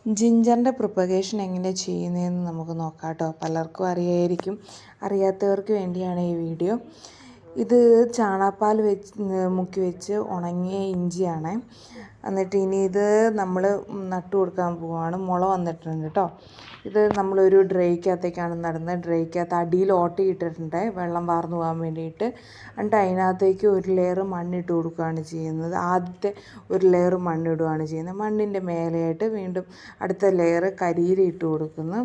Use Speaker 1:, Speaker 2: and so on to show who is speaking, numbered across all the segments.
Speaker 1: ജിഞ്ചറിൻ്റെ preparation എങ്ങനെ ചെയ്യുന്നതെന്ന് നമുക്ക് നോക്കാം കേട്ടോ. പലർക്കും അറിയായിരിക്കും, അറിയാത്തവർക്ക് വേണ്ടിയാണ് ഈ വീഡിയോ. ഇത് ചാണകപ്പാൽ മുക്കി വെച്ച് ഉണങ്ങിയ ഇഞ്ചിയാണ്. എന്നിട്ട് ഇനി ഇത് നമ്മൾ നട്ടു കൊടുക്കാൻ പോവുകയാണ്. മുള വന്നിട്ടുണ്ട് കേട്ടോ. ഇത് നമ്മളൊരു ഡ്രൈക്കകത്തേക്കാണ് നടുന്നത്. ഡ്രൈക്കകത്ത് അടിയിൽ ഓട്ടയിട്ടിട്ടുണ്ട് വെള്ളം വാർന്നു പോകാൻ വേണ്ടിയിട്ട്. എന്നിട്ട് അതിനകത്തേക്ക് ഒരു ലെയർ മണ്ണിട്ട് കൊടുക്കുകയാണ് ചെയ്യുന്നത്. ആദ്യത്തെ ഒരു ലെയർ മണ്ണിടുകയാണ് ചെയ്യുന്നത്. മണ്ണിൻ്റെ മേലെയായിട്ട് വീണ്ടും അടുത്ത ലെയർ കരിയില ഇട്ട് കൊടുക്കുന്നു.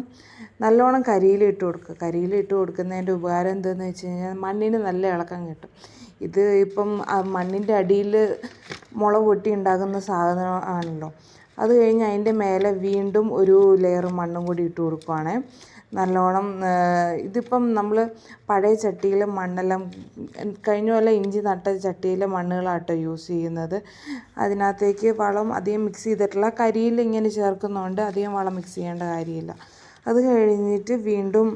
Speaker 1: നല്ലോണം കരിയില ഇട്ട് കൊടുക്കുക. കരിയില ഇട്ട് കൊടുക്കുന്നതിൻ്റെ ഉപകാരം എന്താണെന്ന് വെച്ച് കഴിഞ്ഞാൽ മണ്ണിന് നല്ല ഇളക്കം കിട്ടും. ഇത് ഇപ്പം മണ്ണിൻ്റെ അടിയിൽ മുള പൊട്ടി ഉണ്ടാകുന്ന സാധനം ആണല്ലോ. അത് കഴിഞ്ഞ് അതിൻ്റെ മേലെ വീണ്ടും ഒരു ലെയർ മണ്ണും കൂടി ഇട്ട് കൊടുക്കുവാണ്. നല്ലോണം ഇതിപ്പം നമ്മൾ പഴയ ചട്ടിയിൽ മണ്ണെല്ലാം കഴിഞ്ഞ പോലെ ഇഞ്ചി നട്ട ചട്ടിയിലെ മണ്ണുകളാട്ടോ യൂസ് ചെയ്യുന്നത്. അതിനകത്തേക്ക് വളം അധികം മിക്സ് ചെയ്തിട്ടില്ല. കരിയിൽ ഇങ്ങനെ ചേർക്കുന്നതുകൊണ്ട് അധികം വളം മിക്സ് ചെയ്യേണ്ട കാര്യമില്ല. അത് കഴിഞ്ഞിട്ട് വീണ്ടും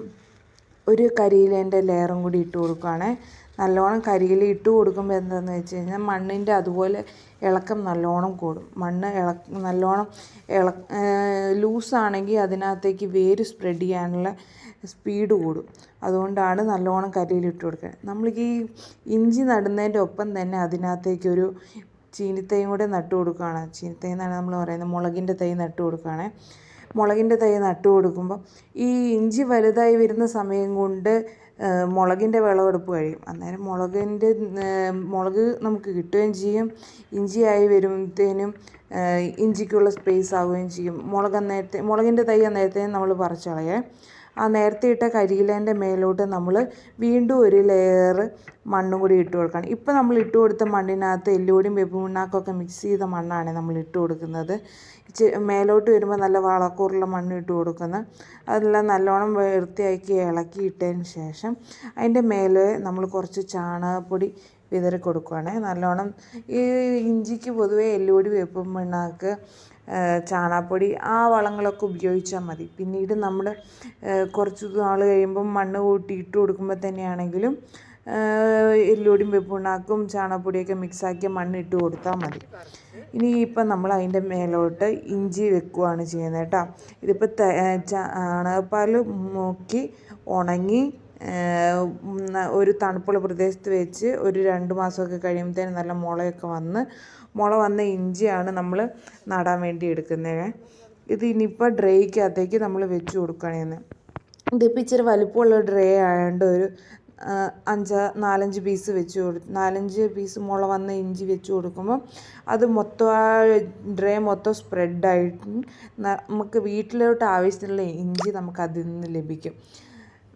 Speaker 1: ഒരു കരിയിലേൻ്റെ ലെയറും കൂടി ഇട്ട് കൊടുക്കുകയാണ്. നല്ലോണം കരിയില ഇട്ട് കൊടുക്കുമ്പോൾ എന്താണെന്ന് വെച്ച് കഴിഞ്ഞാൽ മണ്ണിൻ്റെ അതുപോലെ ഇളക്കം നല്ലോണം കൂടും. മണ്ണ് നല്ലോണം ലൂസാണെങ്കിൽ അതിനകത്തേക്ക് വേര് സ്പ്രെഡ് ചെയ്യാനുള്ള സ്പീഡ് കൂടും. അതുകൊണ്ടാണ് നല്ലോണം കരിയില ഇട്ട് കൊടുക്കുക. നമ്മൾ ഈ ഇഞ്ചി നടുന്നതിൻ്റെ ഒപ്പം തന്നെ അതിനകത്തേക്കൊരു ചീനിത്തൈയും കൂടെ നട്ടു കൊടുക്കുകയാണ്. ചീനിത്തൈ എന്നാണ് നമ്മൾ പറയുന്നത്. മുളകിൻ്റെ തൈ നട്ടു കൊടുക്കുകയാണ്. മുളകിൻ്റെ തൈ നട്ടു കൊടുക്കുമ്പോൾ ഈ ഇഞ്ചി വലുതായി വരുന്ന സമയം കൊണ്ട് മുളകിൻ്റെ വിളവെടുപ്പ് കഴിയും. അന്നേരം മുളക് നമുക്ക് കിട്ടുകയും ചെയ്യും. ഇഞ്ചിയായി വരുമ്പോഴത്തേനും ഇഞ്ചിക്കുള്ള സ്പേസ് ആവുകയും ചെയ്യും. മുളകിൻ്റെ തൈ അന്നേരത്തേനും നമ്മൾ പറിച്ച് കളയേ. ആ നേരത്തെ ഇട്ട കരിയിലേൻ്റെ മേലോട്ട് നമ്മൾ വീണ്ടും ഒരു ലെയർ മണ്ണും കൂടി ഇട്ട് കൊടുക്കണം. ഇപ്പം നമ്മൾ ഇട്ട് കൊടുത്ത മണ്ണിനകത്ത് എല്ലുപൊടിയും വേപ്പിൻ പിണ്ണാക്കൊക്കെ മിക്സ് ചെയ്ത മണ്ണാണ് നമ്മൾ ഇട്ട് കൊടുക്കുന്നത്. മേലോട്ട് വരുമ്പോൾ നല്ല വളക്കൂറുള്ള മണ്ണ് ഇട്ട് കൊടുക്കുന്നത്. അതെല്ലാം നല്ലോണം വൃത്തിയാക്കി ഇളക്കിയിട്ടതിന് ശേഷം അതിൻ്റെ മേലെ നമ്മൾ കുറച്ച് ചാണകപ്പൊടി വിതറി കൊടുക്കുകയാണ്. നല്ലോണം ഈ ഇഞ്ചിക്ക് പൊതുവേ എല്ലുപൊടി വേപ്പിൻ പിണ്ണാക്ക് ചാണകപ്പൊടി ആ വളങ്ങളൊക്കെ ഉപയോഗിച്ചാൽ മതി. പിന്നീട് നമ്മൾ കുറച്ച് നാൾ കഴിയുമ്പം മണ്ണ് കൂട്ടി ഇട്ട് കൊടുക്കുമ്പോൾ തന്നെയാണെങ്കിലും എല്ലുപൊടിയും വേപ്പിൻ പിണ്ണാക്കും ചാണകപ്പൊടിയൊക്കെ മിക്സാക്കിയ മണ്ണ് ഇട്ട് കൊടുത്താൽ മതി. ഇനിയിപ്പം നമ്മൾ അതിൻ്റെ മേലോട്ട് ഇഞ്ചി വെക്കുകയാണ് ചെയ്യുന്നത് കേട്ടോ. ഇതിപ്പോൾ ചാണകപ്പാൽ മുക്കി ഉണങ്ങി ഒരു തണുപ്പുള്ള പ്രദേശത്ത് വെച്ച് ഒരു 2 മാസമൊക്കെ കഴിയുമ്പോഴത്തേനും നല്ല മുള വന്ന ഇഞ്ചിയാണ് നമ്മൾ നടാൻ വേണ്ടി എടുക്കുന്നത്. ഇത് ഇനിയിപ്പോൾ ഡ്രൈക്കകത്തേക്ക് നമ്മൾ വെച്ച് കൊടുക്കുകയാണ്. ഇതിപ്പോൾ ഇച്ചിരി വലിപ്പമുള്ള ഡ്രൈ ആയതുകൊണ്ട് ഒരു 4-5 പീസ് 4-5 പീസ് മുള വന്ന ഇഞ്ചി വെച്ച് കൊടുക്കുമ്പോൾ അത് മൊത്തം ആ ഡ്രൈ മൊത്തം സ്പ്രെഡായിട്ട് നമുക്ക് വീട്ടിലോട്ട് ആവശ്യത്തിനുള്ള ഇഞ്ചി നമുക്ക് അതിൽ നിന്ന് ലഭിക്കും.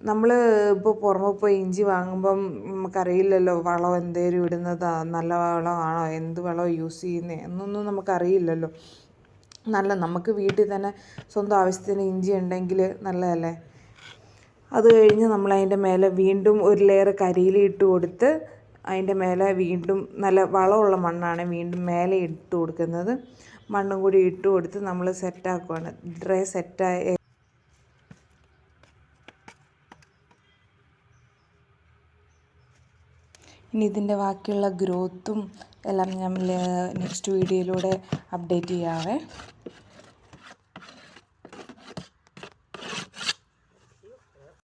Speaker 1: നമ്മൾ ഇപ്പോൾ പുറമെ പോയി ഇഞ്ചി വാങ്ങുമ്പം നമുക്കറിയില്ലല്ലോ വളം എന്തേലും ഇടുന്നതാ, നല്ല വളമാണോ, എന്ത് വളമാണ് യൂസ് ചെയ്യുന്നത് എന്നൊന്നും നമുക്കറിയില്ലല്ലോ. നമുക്ക് വീട്ടിൽ തന്നെ സ്വന്തം ആവശ്യത്തിന് ഇഞ്ചി ഉണ്ടെങ്കിൽ നല്ലതല്ലേ. അത് കഴിഞ്ഞ് നമ്മൾ അതിൻ്റെ മേലെ വീണ്ടും ഒരു ലെയർ കരിയില ഇട്ട് കൊടുത്ത് അതിൻ്റെ മേലെ വീണ്ടും നല്ല വളമുള്ള മണ്ണാണ് വീണ്ടും മേലെ ഇട്ട് കൊടുക്കുന്നത്. മണ്ണും കൂടി ഇട്ട് കൊടുത്ത് നമ്മൾ സെറ്റാക്കുകയാണ്. ഡ്രൈ സെറ്റായ ഇനി ഇതിൻ്റെ ബാക്കിയുള്ള ഗ്രോത്തും എല്ലാം ഞാൻ നെക്സ്റ്റ് വീഡിയോയിലൂടെ അപ്ഡേറ്റ് ചെയ്യാവേ.